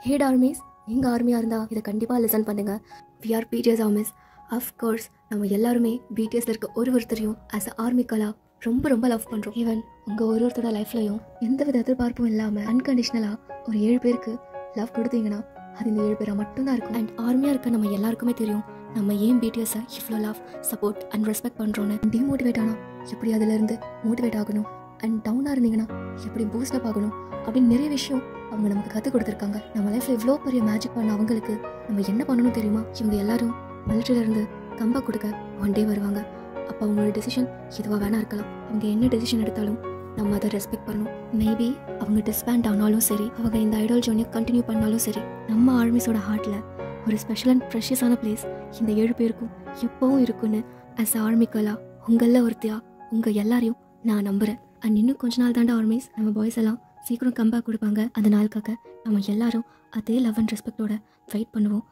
Had armies, எங்கள் ஆர்மியாக இருந்தால் இதை கண்டிப்பாக லிசன் பண்ணுங்கள். We are BTS armies. Of course நம்ம எல்லாருமே பிடிஎஸ்ல இருக்க ஒருத்தரையும் ஆஸ் அ ஆர்மிக்கலாக ரொம்ப ரொம்ப லவ் பண்ணுறோம். ஈவன் உங்கள் ஒருத்தரோட லைஃப்லையும் எந்தவித எதிர்பார்ப்பும் இல்லாமல் அன்கண்டிஷ்னலாக ஒரு 7 பேருக்கு லவ் கொடுத்தீங்கன்னா அது இந்த 7 பேராக மட்டும்தான் இருக்கும். அண்ட் ஆர்மியாக இருக்க நம்ம எல்லாருக்குமே தெரியும் நம்ம ஏன் பிடிஎஸ்ஸை இவ்வளோ லவ், சப்போர்ட் அண்ட் ரெஸ்பெக்ட் பண்ணுறோன்னு. டிமோட்டிவேட் ஆனால் எப்படி அதிலேருந்து மோட்டிவேட் ஆகணும், அண்ட் டவுனாக இருந்தீங்கன்னா எப்படி பூஸ்டப் ஆகணும் அப்படின்னு நிறைய விஷயம் அவங்க நமக்கு கற்றுக் கொடுத்துருக்காங்க. நம்ம லைஃப்பில் இவ்வளோ பெரிய மேஜிக் பண்ண அவங்களுக்கு நம்ம என்ன பண்ணணும் தெரியுமா? இவங்க எல்லாரும் மிலிட்டரியிலேருந்து கம்பேக் கொடுக்க ஒன் டே வருவாங்க. அப்போ அவங்களோட டெசிஷன் எதுவாக வேணா இருக்கலாம். அவங்க என்ன டெசிஷன் எடுத்தாலும் நம்ம அதை ரெஸ்பெக்ட் பண்ணணும். மேபி அவங்க டிஸ்பேண்ட் ஆனாலும் சரி, அவங்க இந்த ஐடால் ஜோர்னியை கண்டினியூ பண்ணாலும் சரி, நம்ம ஆர்மிஸோட ஹார்ட்டில் ஒரு ஸ்பெஷல் அண்ட் ப்ரெஷியஸான பிளேஸ் இந்த 7 பேருக்கும் எப்பவும் இருக்குன்னு ஆஸ் ஆர்மிக்கலாக உங்களில் ஒருத்தியா உங்கள் எல்லாரையும் நான் நம்புகிறேன். அண்ட் இன்னும் கொஞ்ச நாள் தாண்டா ஆர்மிஸ், நம்ம பாய்ஸ் எல்லாம் சீக்கிரம் கம்பேக் கொடுப்பாங்க. அந்த நாளுக்காக நம்ம எல்லாரும் அதே லவ் அண்ட் ரெஸ்பெக்டோட வெயிட் பண்ணுவோம்.